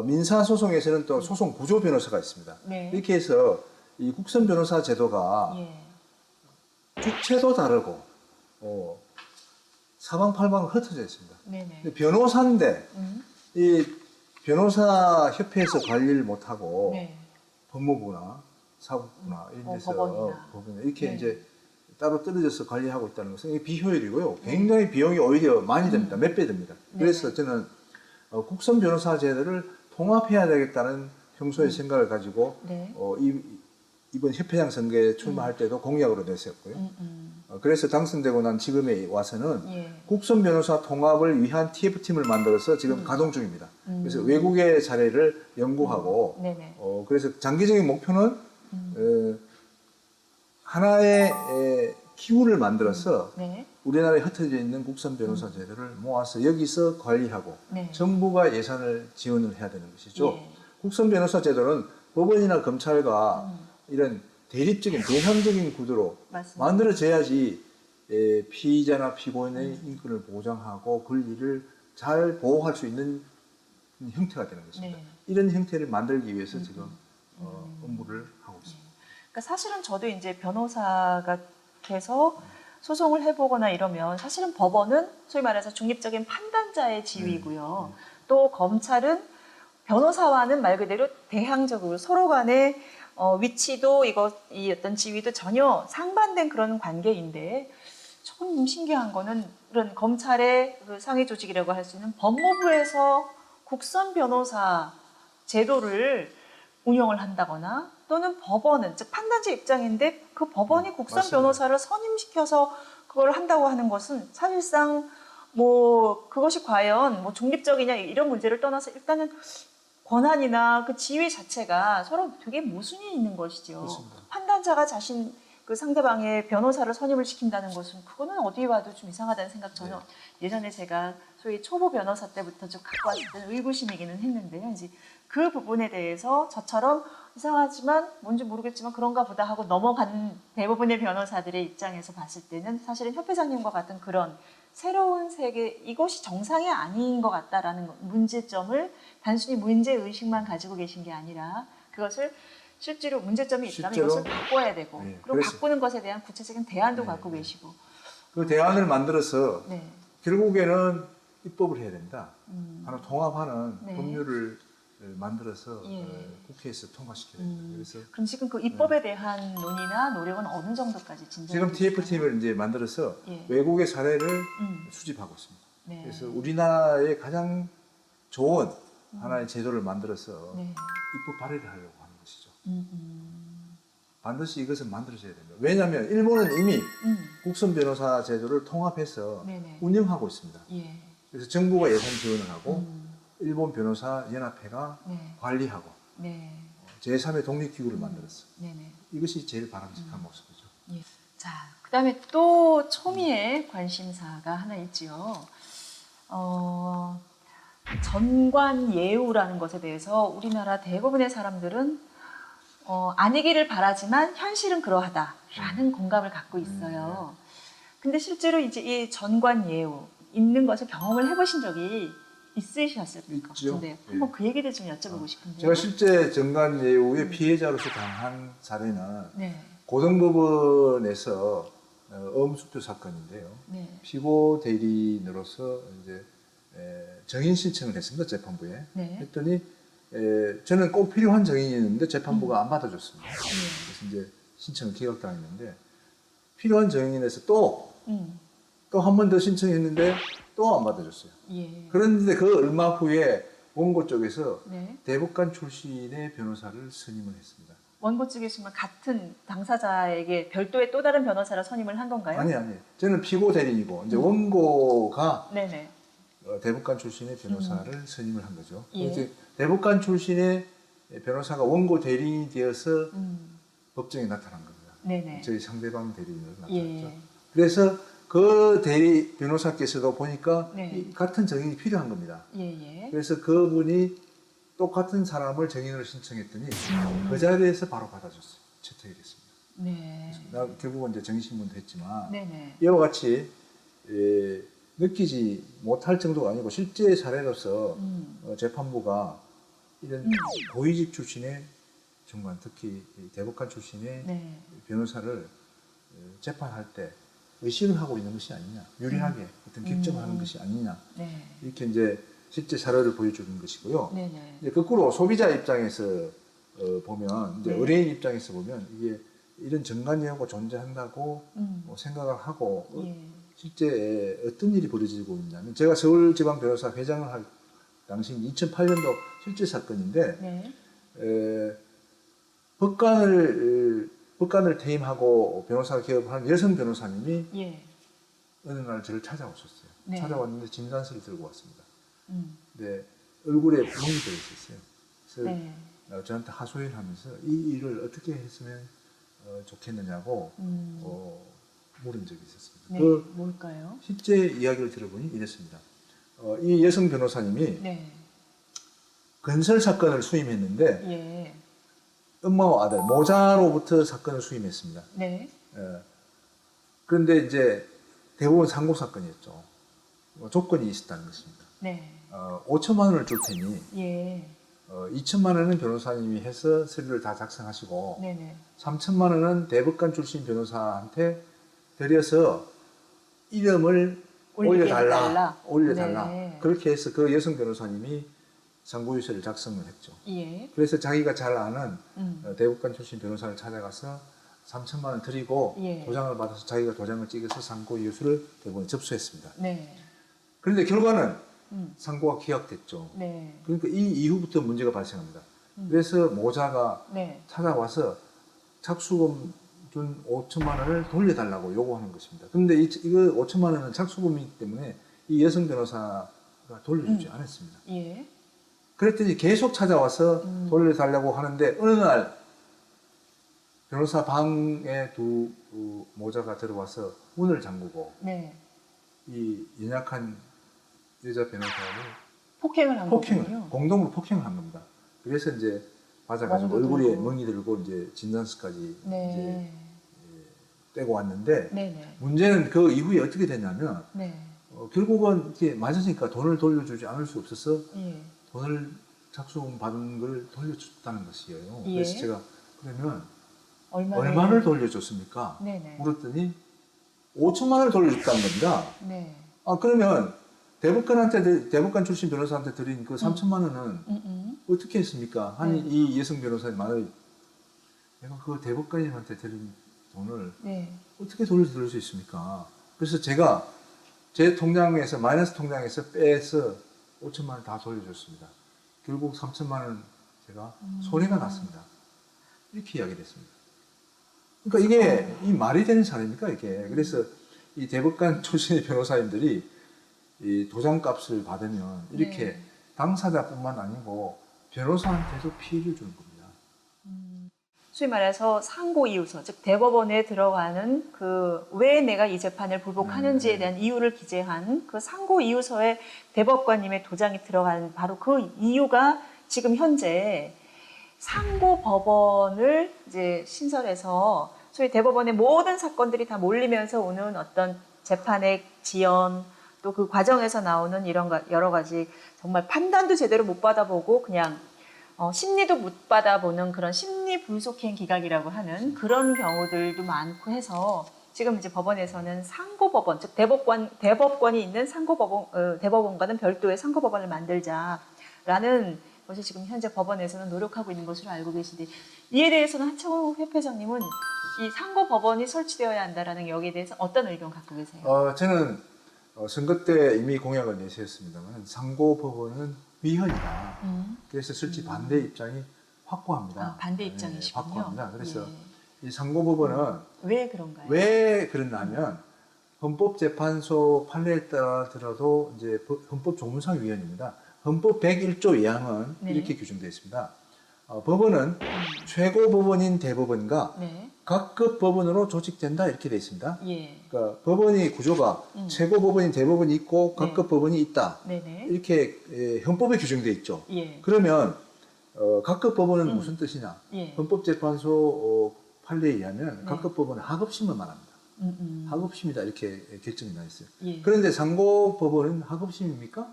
민사 소송에서는 또 소송 구조 변호사가 있습니다. 네. 이렇게 해서 이 국선 변호사 제도가 예. 주체도 다르고 사방팔방으로 흩어져 있습니다. 네네. 근데 변호사인데 이 변호사 협회에서 관리를 못하고 네. 법무부나 사법부나 이런 데서 법원이나. 이렇게 네. 이제 따로 떨어져서 관리하고 있다는 것은 이게 비효율이고요. 굉장히 비용이 오히려 많이 듭니다. 몇 배 듭니다. 그래서 저는 국선 변호사 제도를 통합해야 되겠다는 평소의 생각을 가지고 네. 이번 협회장 선거에 출마할 때도 공약으로 냈었고요. 그래서 당선되고 난 지금에 와서는 예. 국선 변호사 통합을 위한 TF팀을 만들어서 지금 가동 중입니다. 그래서 외국의 사례를 연구하고 네네. 그래서 장기적인 목표는 하나의 기구를 만들어서 네. 우리나라에 흩어져 있는 국선 변호사 제도를 모아서 여기서 관리하고 네. 정부가 예산을 지원을 해야 되는 것이죠. 예. 국선 변호사 제도는 법원이나 검찰과 이런 대립적인 대상적인 구도로 맞습니다. 만들어져야지 피의자나 피고인의 인권을 보장하고 권리를 잘 보호할 수 있는 형태가 되는 것입니다. 네. 이런 형태를 만들기 위해서 지금 업무를 하고 있습니다. 그러니까 사실은 저도 이제 변호사가 돼서 소송을 해보거나 이러면 사실은 법원은 소위 말해서 중립적인 판단자의 지위고요. 또 검찰은 변호사와는 말 그대로 대항적으로 서로 간의 위치도 이 어떤 지위도 전혀 상반된 그런 관계인데 조금 신기한 거는 이런 검찰의 그 상위 조직이라고 할 수 있는 법무부에서 국선 변호사 제도를 운영을 한다거나 또는 법원은 즉 판단자 입장인데 그 법원이 국선 맞습니다. 변호사를 선임시켜서 그걸 한다고 하는 것은 사실상 뭐 그것이 과연 뭐 중립적이냐 이런 문제를 떠나서 일단은 권한이나 그 지위 자체가 서로 되게 모순이 있는 것이죠. 그렇습니다. 판단자가 자신 그 상대방의 변호사를 선임을 시킨다는 것은 그거는 어디 봐도 좀 이상하다는 생각 저는 예전에 제가 소위 초보 변호사 때부터 좀 갖고 왔던 의구심이기는 했는데요. 이제 그 부분에 대해서 저처럼 이상하지만 뭔지 모르겠지만 그런가 보다 하고 넘어간 대부분의 변호사들의 입장에서 봤을 때는 사실은 협회장님과 같은 그런 새로운 세계, 이것이 정상이 아닌 것 같다라는 문제점을 단순히 문제의식만 가지고 계신 게 아니라 그것을 실제로 문제점이 있다면 실제로? 이것을 바꿔야 되고 네, 그럼 그래서- 바꾸는 것에 대한 구체적인 대안도 네, 갖고 네. 계시고 그 대안을 만들어서 네. 결국에는 입법을 해야 된다. 하나 통합하는 네. 법률을 만들어서 예. 국회에서 통과시켜야 된다. 그래서 그럼 지금 그 입법에 대한 논의나 노력은 어느 정도까지 진행? 지금 TF팀을 이제 만들어서 예. 외국의 사례를 음. 수집하고 있습니다. 네. 그래서 우리나라의 가장 좋은 하나의 제도를 만들어서 네. 입법 발의를 하려고 하는 것이죠. 음. 반드시 이것은 만들어져야 됩니다. 왜냐하면 일본은 이미 음. 국선 변호사 제도를 통합해서 네네. 운영하고 있습니다. 예. 그래서 정부가 예산 지원을 하고 음. 일본 변호사 연합회가 네. 관리하고 네. 제3의 독립기구를 만들었어요. 네네. 이것이 제일 바람직한 모습이죠. 예. 자, 그다음에 또 초미의 관심사가 하나 있지요. 전관 예우라는 것에 대해서 우리나라 대부분의 사람들은 아니기를 바라지만 현실은 그러하다라는 공감을 갖고 있어요. 근데 실제로 이제 이 전관 예우 있는 것을 경험을 해보신 적이 있으셨을 것 있죠. 같은데요. 예. 한번 그 얘기를 좀 여쭤보고 싶은데요. 제가 실제 정관 예우의 피해자로서 당한 사례는 네, 고등법원에서 어음수표 사건인데요. 네, 피고 대리인으로서 이제 정인 신청을 했습니다. 재판부에. 네. 했더니 저는 꼭 필요한 정인이었는데 재판부가 안 받아줬습니다. 예. 그래서 이제 신청을 기각당했는데 필요한 정인에서 또 한 번 더 신청했는데 또 안 받아줬어요. 예. 그런데 그 얼마 후에 원고 쪽에서 네. 대법관 출신의 변호사를 선임을 했습니다. 원고 측에서만 같은 당사자에게 별도의 또 다른 변호사를 선임을 한 건가요? 아니. 저는 피고 대리인이고 이제 원고가 네네. 대법관 출신의 변호사를 선임을 한 거죠. 예. 이제 대법관 출신의 변호사가 원고 대리인이 되어서 법정에 나타난 겁니다. 네네. 저희 상대방 대리인으로 나타났죠. 예. 그래서 그 대리 변호사께서도 보니까 네. 이 같은 정인이 필요한 겁니다. 예예. 그래서 그분이 똑같은 사람을 정인으로 신청했더니 그 자리에서 바로 받아줬어요. 채택이 됐습니다. 네. 나 결국은 이제 정신문도 했지만 네네. 이와 같이 느끼지 못할 정도가 아니고 실제 사례로서 재판부가 이런 고위직 출신의 정관, 특히 대법관 출신의 네. 변호사를 재판할 때 의심을 하고 있는 것이 아니냐, 유리하게 어떤 결정을 하는 것이 아니냐, 네. 이렇게 이제 실제 사례를 보여주는 것이고요. 네네. 이제 거꾸로 소비자 입장에서 보면, 이제 네. 의뢰인 입장에서 보면 이게 이런 정관 예우가 존재한다고 생각을 하고 예. 실제 어떤 일이 벌어지고 있냐면 제가 서울지방변호사 회장을 당시 2008년도 실제 사건인데 네. 법관을 퇴임하고 변호사 개업을 한 여성 변호사님이 예. 어느 날 저를 찾아오셨어요. 네. 찾아왔는데 진단서를 들고 왔습니다. 음. 얼굴에 멍이 들어 있었어요. 그래서 네. 저한테 하소연하면서 이 일을 어떻게 했으면 좋겠느냐고 물은 적이 있었습니다. 네. 그 뭘까요? 실제 이야기를 들어보니 이랬습니다. 이 여성 변호사님이 네. 건설 사건을 수임했는데 예. 엄마와 아들 모자로부터 사건을 수임했습니다. 네. 그런데 이제 대법원 상고 사건이었죠. 조건이 있었다는 것입니다. 네. 5천만 원을 줄 테니 예. 2천만 원은 변호사님이 해서 서류를 다 작성하시고 네네. 3천만 원은 대법관 출신 변호사한테 드려서 이름을 올려달라. 네. 그렇게 해서 그 여성 변호사님이 상고유서를 작성을 했죠. 예. 그래서 자기가 잘 아는 대법관 출신 변호사를 찾아가서 3천만 원 드리고 예. 도장을 받아서 자기가 도장을 찍어서 상고유서를 대법원에 접수했습니다. 네. 그런데 결과는 음. 상고가 기각됐죠. 네. 그러니까 이 이후부터 문제가 발생합니다. 그래서 모자가 네. 찾아와서 착수금 준 5천만 원을 돌려달라고 요구하는 것입니다. 그런데 이거 5천만 원은 착수금이기 때문에 이 여성 변호사가 돌려주지 않았습니다. 예. 그랬더니 계속 찾아와서 돌려달라고 하는데 어느 날 변호사 방에 두 모자가 들어와서 문을 잠그고 네. 이 연약한 여자 변호사를 폭행을 한 폭행을 거군요. 공동으로 폭행을 한 겁니다. 그래서 이제 맞아가지고 멍도 얼굴에 들고. 멍이 들고 이제 진단서까지 네. 이제 떼고 왔는데 네네. 문제는 그 이후에 어떻게 됐냐면 네. 결국은 이렇게 맞으니까 돈을 돌려주지 않을 수 없어서 예. 돈을 착수금 받은 걸 돌려줬다는 것이에요. 예. 그래서 제가 그러면 얼마를? 얼마를 돌려줬습니까? 네네. 물었더니 5천만 원을 돌려줬다는 겁니다. 네. 그러면 대법관 출신 변호사한테 드린 그 3천만 원은 어떻게 했습니까? 하니 네. 이 여성 변호사님 말을 내가 그 대법관님한테 드린 돈을 네. 어떻게 돌릴 수 있습니까? 그래서 제가 제 통장에서 마이너스 통장에서 빼서 5천만 원 다 돌려줬습니다. 결국 3천만 원 제가 손해가 났습니다. 이렇게 이야기를 했습니다. 그러니까 이게 이 말이 되는 사례입니까 이게? 그래서 이 대법관 출신의 변호사님들이 이 도장값을 받으면 이렇게 네. 당사자뿐만 아니고 변호사한테도 피해를 주는 겁니다. 소위 말해서 상고 이유서, 즉 대법원에 들어가는 그 왜 내가 이 재판을 불복하는지에 대한 이유를 기재한 그 상고 이유서에 대법관님의 도장이 들어간 바로 그 이유가 지금 현재 상고 법원을 이제 신설해서 소위 대법원의 모든 사건들이 다 몰리면서 오는 어떤 재판의 지연 또 그 과정에서 나오는 이런 여러 가지 정말 판단도 제대로 못 받아보고 그냥 심리도 못 받아보는 그런 심리 불속행 기각이라고 하는 그런 경우들도 많고 해서 지금 이제 법원에서는 상고법원, 즉 대법관이 있는 상고법원, 대법원과는 별도의 상고법원을 만들자라는 것이 지금 현재 법원에서는 노력하고 있는 것으로 알고 계신데 이에 대해서는 한창호 협회장님은 이 상고법원이 설치되어야 한다라는 여기에 대해서 어떤 의견 갖고 계세요? 저는 선거 때 이미 공약을 내세웠습니다만 상고법원은 위헌이다. 그래서 실제 반대 입장이 확고합니다. 반대 입장이시군요. 확고합니다. 그래서 예. 이 상고법원은 왜 그런가요? 왜 그러냐면 헌법재판소 판례에 따라 들어도 이제 헌법조문상 위헌입니다. 헌법 101조 2항은 네. 이렇게 규정되어 있습니다. 법원은 최고법원인 대법원과 네. 각급 법원으로 조직된다 이렇게 되어 있습니다. 예. 그러니까 법원의 구조가 최고법원인 대법원이 있고 각급 네. 법원이 있다. 네네. 이렇게 헌법에 규정되어 있죠. 예. 그러면 각급 법원은 무슨 뜻이냐? 예. 헌법재판소 판례에 의하면 각급 법원은 하급심을 말합니다. 음. 하급심이다 이렇게 결정이 나 있어요. 예. 그런데 상고법원은 하급심입니까?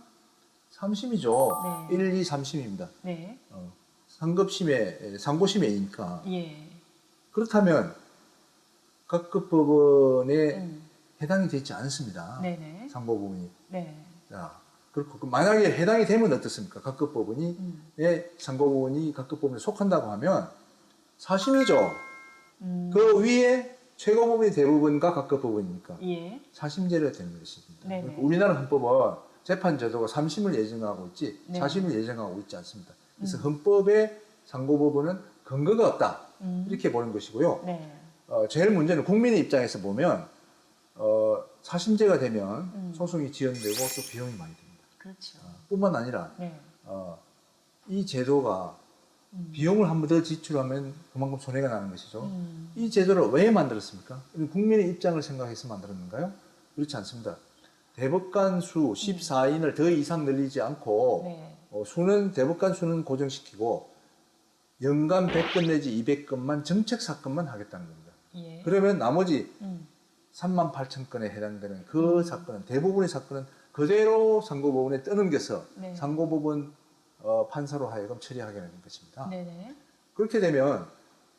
3심이죠. 네. 1, 2, 3심입니다. 네. 상고심이니까. 예. 그렇다면 각급 법원에 해당이 되지 않습니다. 네네. 상고법원이. 네. 자, 그렇고 만약에 해당이 되면 어떻습니까? 각급 법원이 상고법원이 각급 법원에 속한다고 하면 사심이죠. 그 위에 최고법원이 대법원과 각급 법원이니까 예. 사심제를 되는 것입니다. 네네. 그러니까 우리나라 헌법은 재판 제도가 3심을 예정하고 있지 네. 4심을 예정하고 있지 않습니다. 그래서 헌법에 상고법원은 근거가 없다 이렇게 보는 것이고요. 네. 제일 문제는 국민의 입장에서 보면 4심제가 되면 소송이 지연되고 또 비용이 많이 듭니다. 그렇죠. 뿐만 아니라 네. 이 제도가 비용을 한 번 더 지출하면 그만큼 손해가 나는 것이죠. 이 제도를 왜 만들었습니까? 국민의 입장을 생각해서 만들었는가요? 그렇지 않습니다. 대법관 수 14인을 더 이상 늘리지 않고 네. 대법관 수는 고정시키고 연간 100건 내지 200건만 정책 사건만 하겠다는 겁니다. 예. 그러면 나머지 음. 38,000건에 해당되는 그 사건은 대부분의 사건은 그대로 상고법원에 떠넘겨서 네. 상고법원 판사로 하여금 처리하게 되는 것입니다. 네네. 그렇게 되면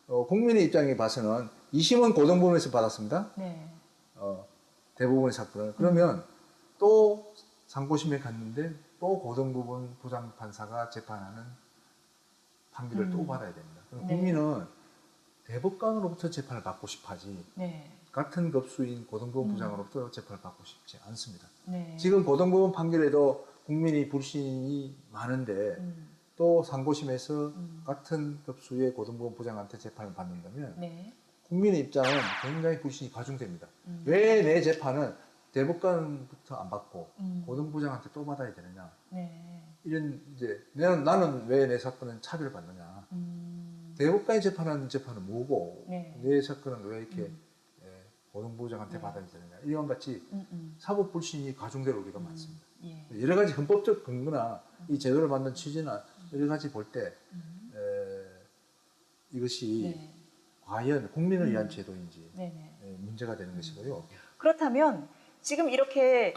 국민의 입장에 봐서는 2심은 고등법원에서 받았습니다. 네. 대부분의 사건을. 그러면 또 상고심에 갔는데 또 고등법원 부장판사가 재판하는 판결을 또 받아야 됩니다. 그럼 네. 국민은 대법관으로부터 재판을 받고 싶어하지 네. 같은 급수인 고등법원 부장으로부터 재판을 받고 싶지 않습니다. 네. 지금 고등법원 판결에도 국민이 불신이 많은데 또 상고심에서 같은 급수의 고등법원 부장한테 재판을 받는다면 네. 국민의 입장은 굉장히 불신이 가중됩니다. 왜 내 재판은 대법관부터 안 받고 고등부장한테 또 받아야 되느냐? 네. 이런 이제 나는 왜 내 사건은 차별받느냐? 대법관이 재판하는 재판은 뭐고 네. 내 사건은 왜 이렇게 고등부장한테 받아야 되느냐? 이와 같이 사법 불신이 가중될 우리가 많습니다. 예. 여러 가지 헌법적 근거나 이 제도를 만든 취지나 여러 가지 볼 때 이것이 네. 과연 국민을 위한 제도인지 네네. 문제가 되는 것이고요. 그렇다면 지금 이렇게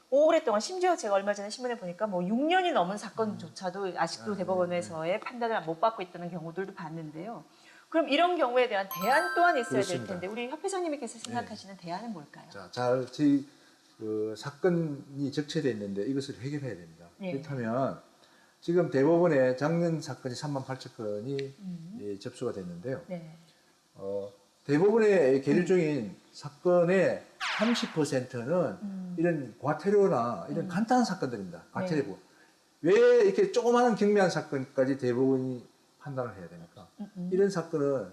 오랫동안 심지어 제가 얼마 전에 신문에 보니까 뭐 6년이 넘은 사건조차도 아직도 대법원에서의 판단을 못 받고 있다는 경우들도 봤는데요. 그럼 이런 경우에 대한 대안 또한 있어야 그렇습니다. 될 텐데 우리 협회장님께서 생각하시는 대안은 뭘까요? 자, 그 사건이 적체되어 있는데 이것을 해결해야 됩니다. 네. 그렇다면 지금 대법원에 작년 사건이 38,000건이 접수가 됐는데요. 네. 대부분의 계류 중인 사건의 30%는 이런 과태료나 이런 간단한 사건들입니다. 과태료. 왜 이렇게 조그마한 경미한 사건까지 대법원이 판단을 해야 됩니까? 이런 사건은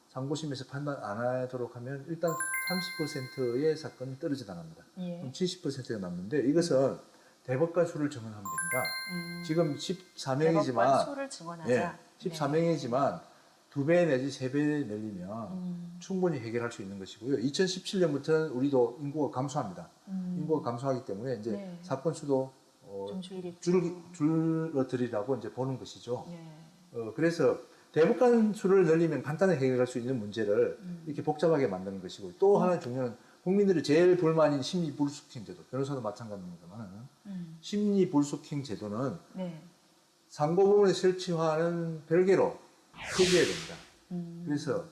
상고심에서 판단 안 하도록 하면 일단 30%의 사건이 떨어져 나갑니다. 예. 그럼 70%가 남는데 이것은 대법관 수를 증언하면 됩니다. 지금 14명이지만 대법관 수를 증언하자. 14명이지만 2배 내지 3배 늘리면 충분히 해결할 수 있는 것이고요. 2017년부터는 우리도 인구가 감소합니다. 인구가 감소하기 때문에 이제 네. 사건 수도 좀 줄이겠죠. 줄어들이라고 이제 보는 것이죠. 네. 그래서 대법관 수를 늘리면 간단히 해결할 수 있는 문제를 이렇게 복잡하게 만드는 것이고 또 하나 중요한 국민들이 제일 불만인 심리불속행 제도, 변호사도 마찬가지입니다만 심리불속행 제도는 네. 상고법원에 설치하는 별개로 폐지해야 됩니다. 그래서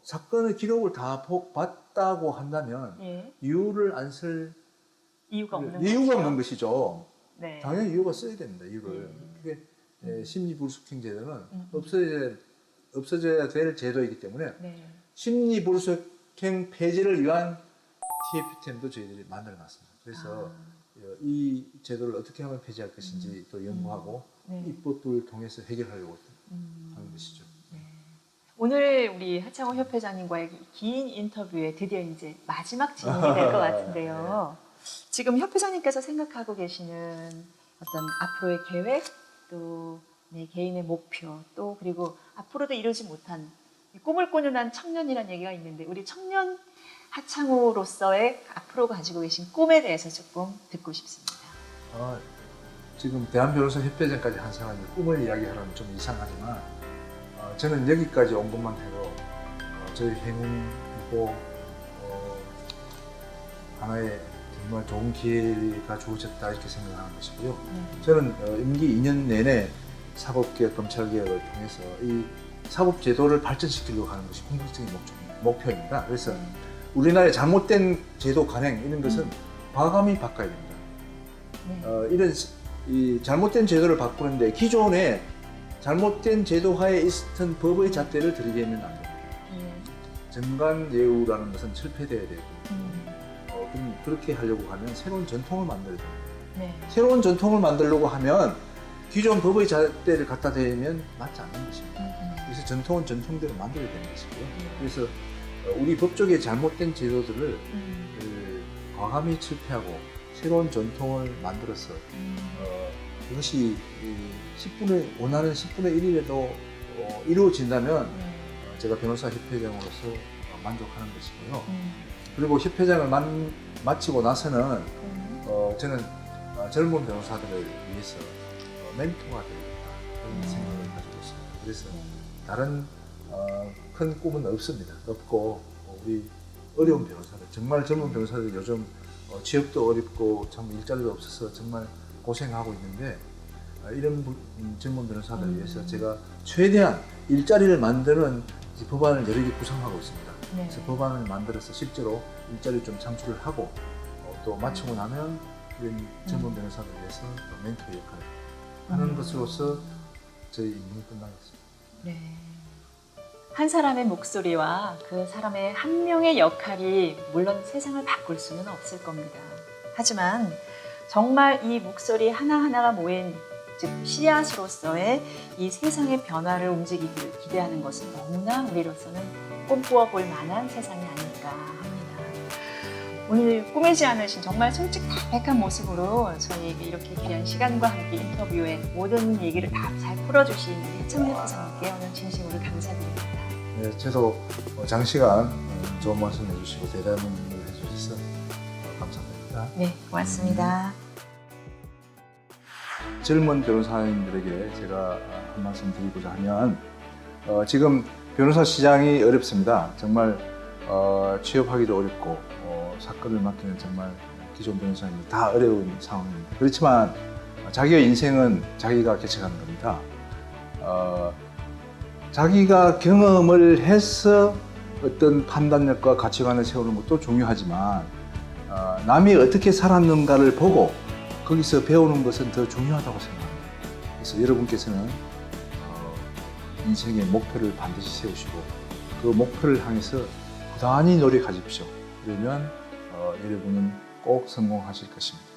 사건의 기록을 다 봤다고 한다면 예. 이유를 안 쓸 이유가 없는 이유가 거죠. 없는 것이죠. 네. 당연히 이유가 써야 됩니다. 이유를. 그게 심리불속행 제도는 없어져야 될 제도이기 때문에 네. 심리불속행 폐지를 위한 TF팀도 저희들이 만들어놨습니다. 그래서 이 제도를 어떻게 하면 폐지할 것인지 또 연구하고 네. 입법을 통해서 해결하려고 하는 것이죠. 오늘 우리 하창호 협회장님과의 긴 인터뷰에 드디어 이제 마지막 질문이 될 것 같은데요. 지금 협회장님께서 생각하고 계시는 어떤 앞으로의 계획, 또 내 개인의 목표, 또 그리고 앞으로도 이루지 못한 꿈을 꾸는 한 청년이라는 얘기가 있는데 우리 청년 하창호로서의 앞으로 가지고 계신 꿈에 대해서 조금 듣고 싶습니다. 지금 대한변호사협회장까지 한 사람이 꿈을 이야기하려면 좀 이상하지만 저는 여기까지 온 것만 해도 저희 행운이고 하나의 정말 좋은 기회가 주어졌다 이렇게 생각하는 것이고요. 저는 임기 2년 내내 사법개혁, 검찰개혁을 통해서 이 사법제도를 발전시키려고 하는 것이 궁극적인 목표입니다. 그래서 우리나라의 잘못된 제도 관행 이런 것은 과감히 바꿔야 됩니다. 이런 이 잘못된 제도를 바꾸는데 기존에 잘못된 제도하에 있었던 법의 잣대를 들이대면 안 됩니다. 정관예우라는 것은 철폐돼야 되고 그렇게 하려고 하면 새로운 전통을 만들어야 됩니다. 네. 새로운 전통을 만들려고 하면 기존 법의 잣대를 갖다 대면 맞지 않는 것입니다. 그래서 전통은 전통대로 만들어야 되는 것이고요. 그래서 우리 법조계의 잘못된 제도들을 과감히 철폐하고 새로운 전통을 만들어서 이것이 원하는 10분의 1이라도 이루어진다면 제가 변호사 협회장으로서 만족하는 것이고요. 그리고 협회장을 마치고 나서는 저는 젊은 변호사들을 위해서 멘토가 되겠다 그런 생각을 가지고 있습니다. 그래서 다른 큰 꿈은 없습니다. 없고 우리 어려운 변호사들, 정말 젊은 변호사들 요즘 취업도 어렵고 참 일자리도 없어서 정말 고생하고 있는데 이런 젊은 변호사들을 위해서 제가 최대한 일자리를 만드는 법안을 여러 개 구성하고 있습니다. 네. 그래서 법안을 만들어서 실제로 일자리 좀 창출을 하고 또 마치고 나면 이런 젊은 변호사들을 위해서 멘토 역할을 하는 것으로서 저희 임무는 끝나겠습니다. 네. 한 사람의 목소리와 그 사람의 한 명의 역할이 물론 세상을 바꿀 수는 없을 겁니다. 하지만 정말 이 목소리 하나하나가 모인 즉 씨앗으로서의 이 세상의 변화를 움직이기를 기대하는 것은 너무나 우리로서는 꿈꾸어 볼 만한 세상이 아닐까 합니다. 오늘 꾸미지 않으신 정말 솔직담백한 모습으로 저희에게 이렇게 귀한 시간과 함께 인터뷰에 모든 얘기를 다 잘 풀어주신 해창래 회장님께 오늘 진심으로 감사드립니다. 네, 저도 장시간 좋은 말씀 해주시고 대단한 일을 해주셔서 감사드립니다. 네, 고맙습니다. 젊은 변호사님들에게 제가 한 말씀 드리고자 하면 지금 변호사 시장이 어렵습니다. 정말 취업하기도 어렵고 사건을 맡기는 정말 기존 변호사님들 다 어려운 상황입니다. 그렇지만 자기의 인생은 자기가 개척하는 겁니다. 자기가 경험을 해서 어떤 판단력과 가치관을 세우는 것도 중요하지만 남이 어떻게 살았는가를 보고 거기서 배우는 것은 더 중요하다고 생각합니다. 그래서 여러분께서는 인생의 목표를 반드시 세우시고 그 목표를 향해서 부단히 노력하십시오. 그러면 여러분은 꼭 성공하실 것입니다.